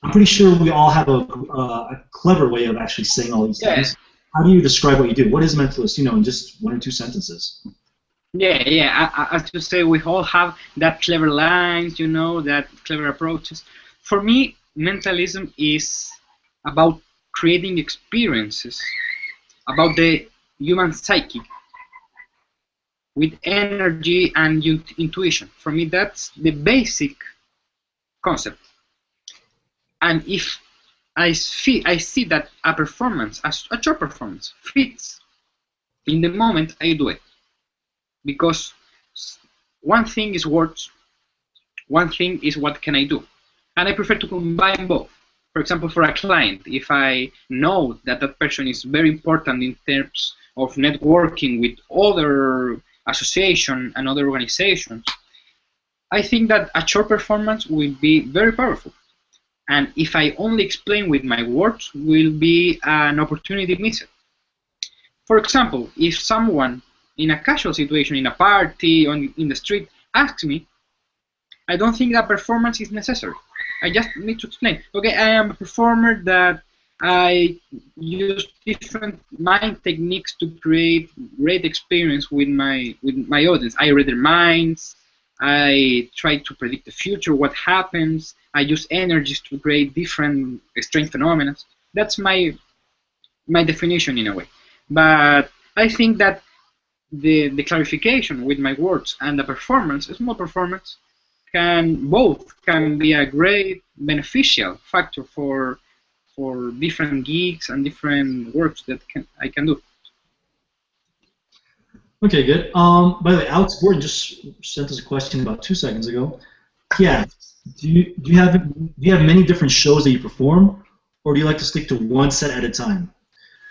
I'm pretty sure we all have a clever way of actually saying all these things. How do you describe what you do? What is mentalist, in just one or two sentences? Yeah. As you say, we all have that clever lines, that clever approaches. For me, mentalism is about creating experiences about the human psyche with energy and intuition. For me, that's the basic concept. And if I see that a performance, a short performance, fits in the moment, I do it. Because one thing is words, one thing is what can I do. And I prefer to combine both. For example, for a client, if I know that that person is very important in terms of networking with other associations and other organizations, I think that a short performance will be very powerful. And if I only explain with my words, will be an opportunity missed. For example, if someone in a casual situation, in a party, in the street, asks me, I don't think that performance is necessary. I just need to explain. Okay, I am a performer that I use different mind techniques to create great experience with my audience. I read their minds. I try to predict the future, what happens. I use energies to create different strange phenomena. That's my definition in a way. But I think that the clarification with my words and the performance, a small performance, can be a great beneficial factor for different gigs and different works that I can do. Okay, good. By the way, Alex Gordon just sent us a question about 2 seconds ago. Yeah, do you have many different shows that you perform, or do you like to stick to one set at a time?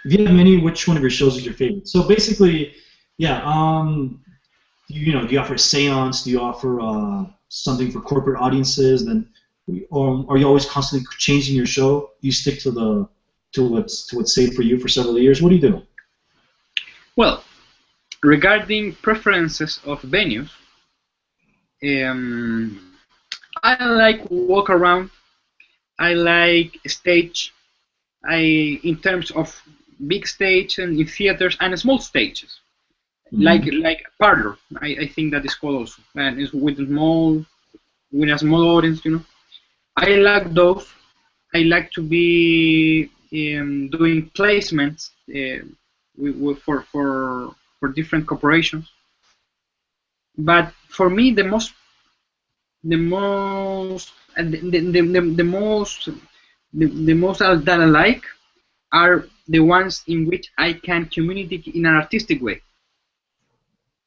If you have many, which one of your shows is your favorite? So basically, yeah. Do you offer a seance? Do you offer something for corporate audiences? Then, or are you always constantly changing your show? Do you stick to what's safe for you for several years? What do you do? Well, regarding preferences of venues, I like walk around. I like stage. In terms of big stage and in theaters and small stages, like parlor. I think that is called also, and it's with a small audience. I like those. I like to be doing placements for different corporations. But for me, the most that I like are the ones in which I can communicate in an artistic way.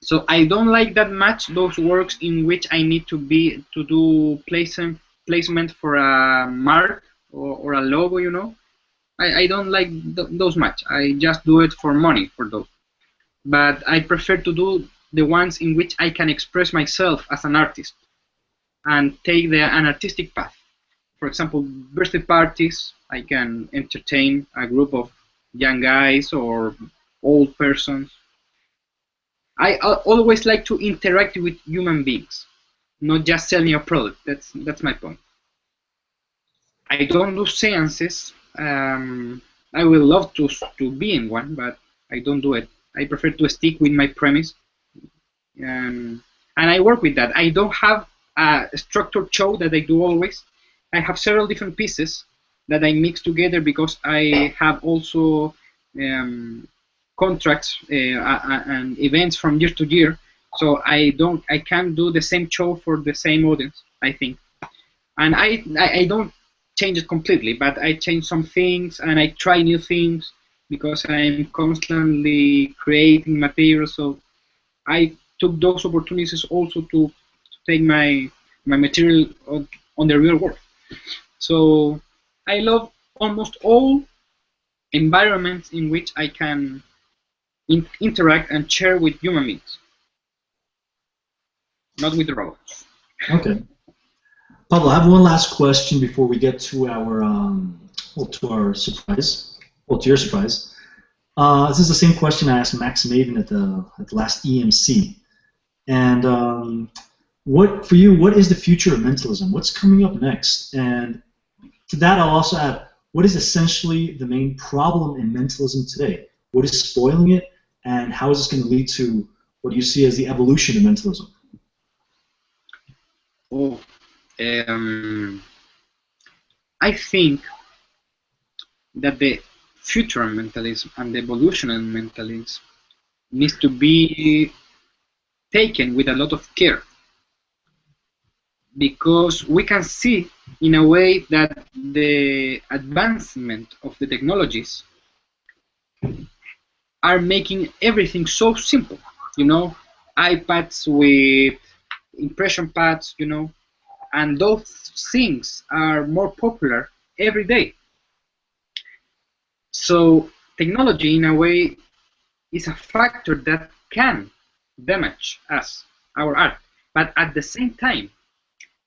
So I don't like that much those works in which I need to do placement for a mark or a logo. I don't like those much. I just do it for money for those. But I prefer to do the ones in which I can express myself as an artist and take an artistic path. For example, birthday parties, I can entertain a group of young guys or old persons. I always like to interact with human beings, not just selling a product. That's my point. I don't do seances. I would love to be in one, but I don't do it. I prefer to stick with my premise, and I work with that. I don't have a structured show that I do always. I have several different pieces that I mix together because I have also contracts and events from year to year. So I can't do the same show for the same audience, I think. And I don't change it completely, but I change some things and I try new things because I'm constantly creating material. So I took those opportunities also to take my material on the real world. So I love almost all environments in which I can interact and share with human beings, not with the robots. Okay. Pablo, I have one last question before we get to our to our surprise, to your surprise. This is the same question I asked Max Maven at the last EMC. And what for you? What is the future of mentalism? What's coming up next? And to that, I'll also add, what is essentially the main problem in mentalism today? What is spoiling it, and how is this going to lead to what you see as the evolution of mentalism? Oh, I think that the future of mentalism and the evolution of mentalism needs to be taken with a lot of care, because we can see in a way that the advancement of the technologies are making everything so simple. You know, iPads with impression pads, you know, and those things are more popular every day. So technology, in a way, is a factor that can damage us, our art, but at the same time,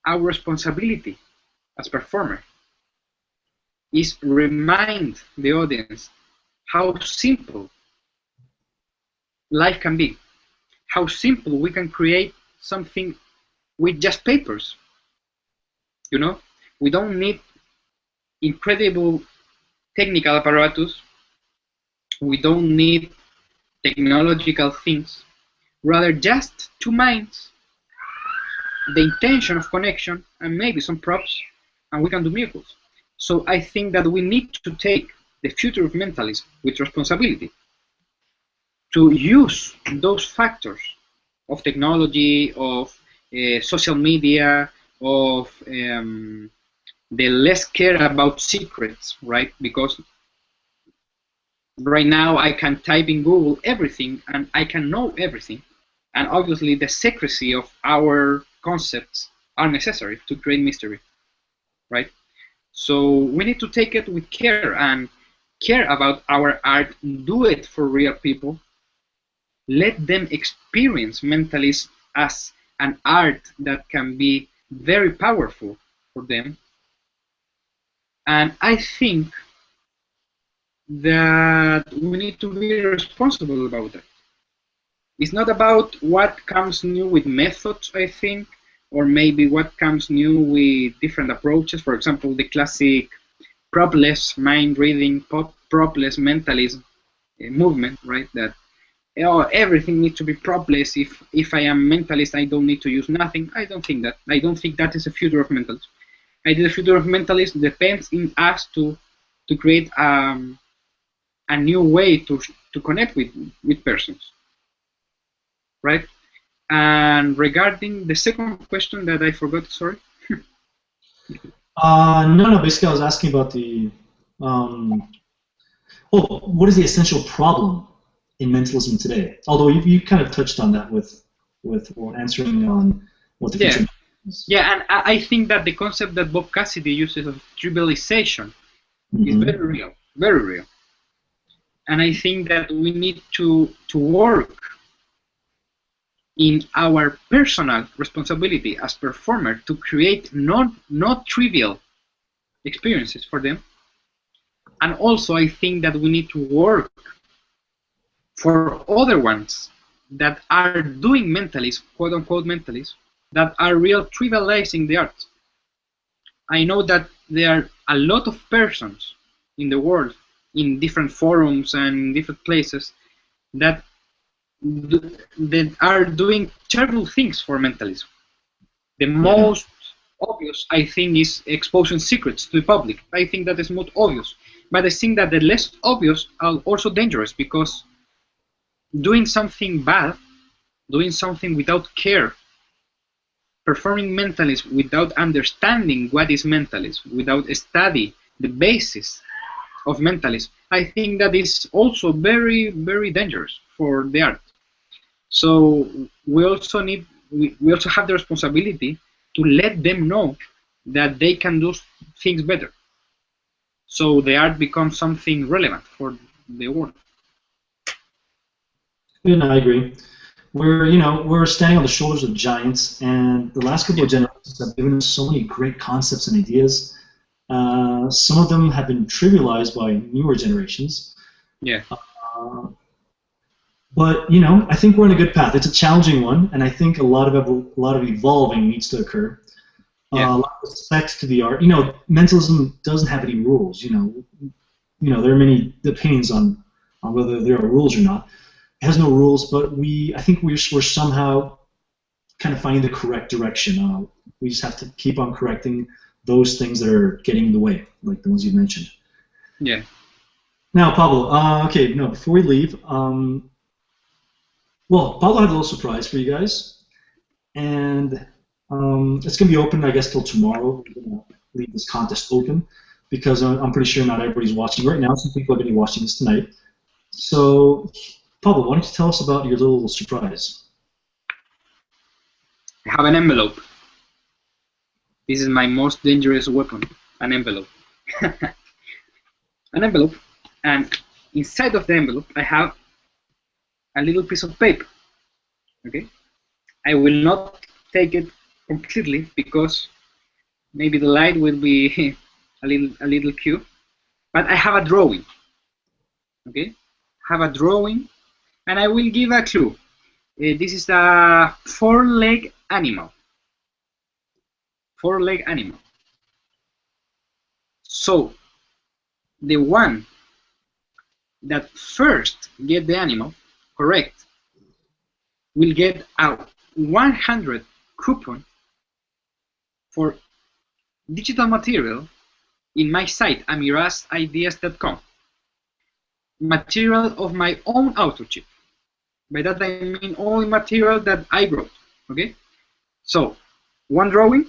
our responsibility as performer is remind the audience how simple life can be, how simple we can create something with just papers. You know, we don't need incredible technical apparatus, we don't need technological things, rather just two minds, the intention of connection, and maybe some props, and we can do miracles. So I think that we need to take the future of mentalism with responsibility, to use those factors of technology, of social media, of the less care about secrets, right? Because right now I can type in Google everything and I can know everything. And obviously the secrecy of our concepts are necessary to create mystery, right? So we need to take it with care and care about our art, do it for real people, let them experience mentalism as an art that can be very powerful for them. And I think that we need to be responsible about that. It's not about what comes new with methods, I think, or maybe what comes new with different approaches. For example, the classic propless mind reading, propless mentalism movement, right? That everything needs to be propless. If I am mentalist, I don't need to use nothing. I don't think that. I don't think that is the future of mentalism. I think the future of mentalism depends in us to create a new way to connect with persons, right? And regarding the second question that I forgot, sorry. No, basically I was asking about the, what is the essential problem in mentalism today? Although you kind of touched on that with answering on what the future is. Yeah, and I think that the concept that Bob Cassidy uses of trivialization is very real, very real. And I think that we need to work in our personal responsibility as performer to create not trivial experiences for them. And also I think that we need to work for other ones that are doing mentalism, quote unquote mentalism, that are real trivializing the art. I know that there are a lot of persons in the world, in different forums and different places, that are doing terrible things for mentalism. The most obvious, I think, is exposing secrets to the public. I think that is most obvious. But I think that the less obvious are also dangerous, because doing something bad, doing something without care, performing mentalism without understanding what is mentalism, without study the basis of mentalism, I think that is also very, very dangerous for the art. So we also have the responsibility to let them know that they can do things better, so the art becomes something relevant for the world. Yeah, I agree. We're standing on the shoulders of giants, and the last couple of generations have given us so many great concepts and ideas. Some of them have been trivialized by newer generations. Yeah. But I think we're on a good path. It's a challenging one, and I think a lot of evolving needs to occur. Yeah. A lot of respect to the art. Mentalism doesn't have any rules. There are many opinions on whether there are rules or not. It has no rules, but I think we're somehow kind of finding the correct direction. We just have to keep on correcting those things that are getting in the way, like the ones you mentioned. Yeah. Now, Pablo. Okay. No, before we leave, well, Pablo had a little surprise for you guys, and it's going to be open, I guess, till tomorrow. We're going to leave this contest open because I'm pretty sure not everybody's watching right now. Some people are going to be watching this tonight. So, Pablo, why don't you tell us about your little surprise? I have an envelope. This is my most dangerous weapon, an envelope. An envelope, and inside of the envelope I have a little piece of paper. Okay, I will not take it completely because maybe the light will be a little cute, but I have a drawing. Okay, I have a drawing, and I will give a clue. This is a four-leg animal. Four-leg animal. So the one that first get the animal correct will get a 100 coupon for digital material in my site, amirasideas.com. Material of my own AutoChip. By that I mean only material that I wrote. Okay? So, one drawing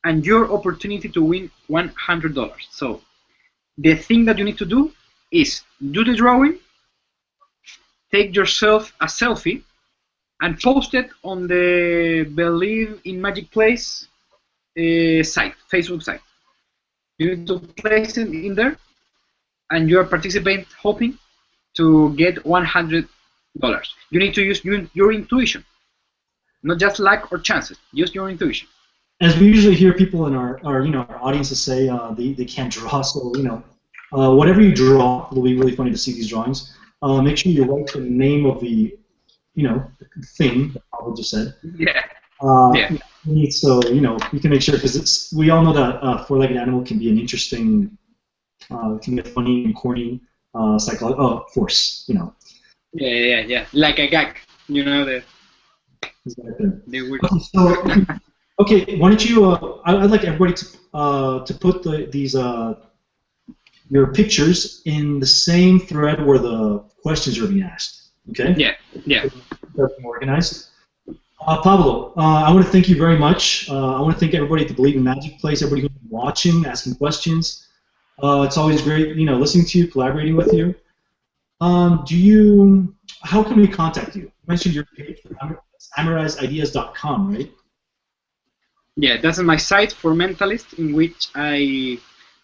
and your opportunity to win $100. So, the thing that you need to do is do the drawing, take yourself a selfie, and post it on the Believe in Magic Place site, Facebook site. You need to place it in there, and you are participating, hoping to get $100. You need to use your intuition, not just luck or chances. Use your intuition. As we usually hear people in our audiences say, they can't draw. So whatever you draw, it'll be really funny to see these drawings. Make sure you write the name of the thing that Pablo just said. Yeah. Yeah. So you can make sure, because we all know that four-legged animal can be an interesting, can be a funny and corny psychological force. Yeah. Like a gag. The word. Okay, so okay, why don't you? I'd like everybody to put these your pictures in the same thread where the questions are being asked. Okay. Yeah. Organized. Pablo, I want to thank you very much. I want to thank everybody at the Believe in Magic Place, everybody who's been watching, asking questions. It's always great, listening to you, collaborating with you. How can we contact you? You mentioned your page, amirasideas.com, right? Yeah, that's my site for Mentalist, in which I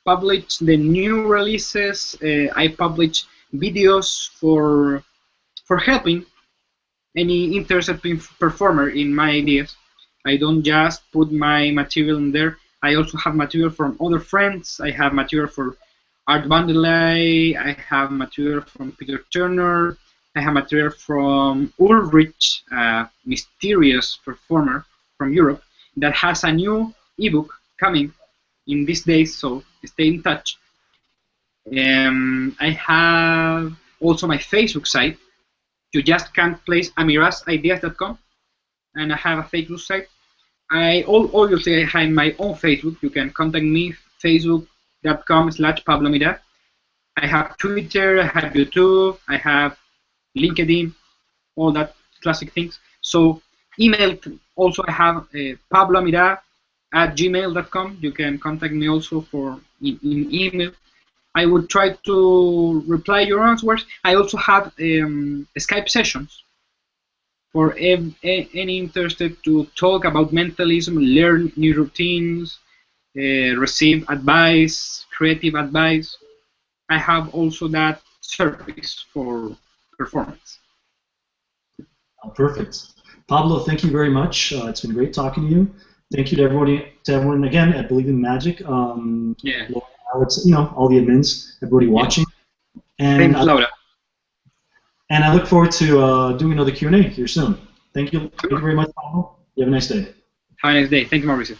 publish the new releases. I publish videos for helping any interested performer in my ideas. I don't just put my material in there. I also have material from other friends. I have material for Art Vandelay. I have material from Peter Turner. I have material from Ulrich, a mysterious performer from Europe, that has a new ebook coming in these days, so stay in touch. I have also my Facebook site. You just can't place amirasideas.com, and I have a Facebook site. Obviously I have my own Facebook. You can contact me, facebook.com/Pablo Amira. I have Twitter, I have YouTube, I have LinkedIn, all that classic things. So email Also, I have Pablo Amira at gmail.com. You can contact me also for in email. I would try to reply your answers. I also have Skype sessions for any interested to talk about mentalism, learn new routines, receive advice, creative advice. I have also that service for performance. Perfect. Pablo, thank you very much. It's been great talking to you. Thank you to everyone again at Believe in Magic. Yeah. Alex, all the admins, everybody watching. Thanks, Laura. And I look forward to doing another Q&A here soon. Thank you very much, Pablo. You have a nice day. Have a nice day. Thank you, Mauricio.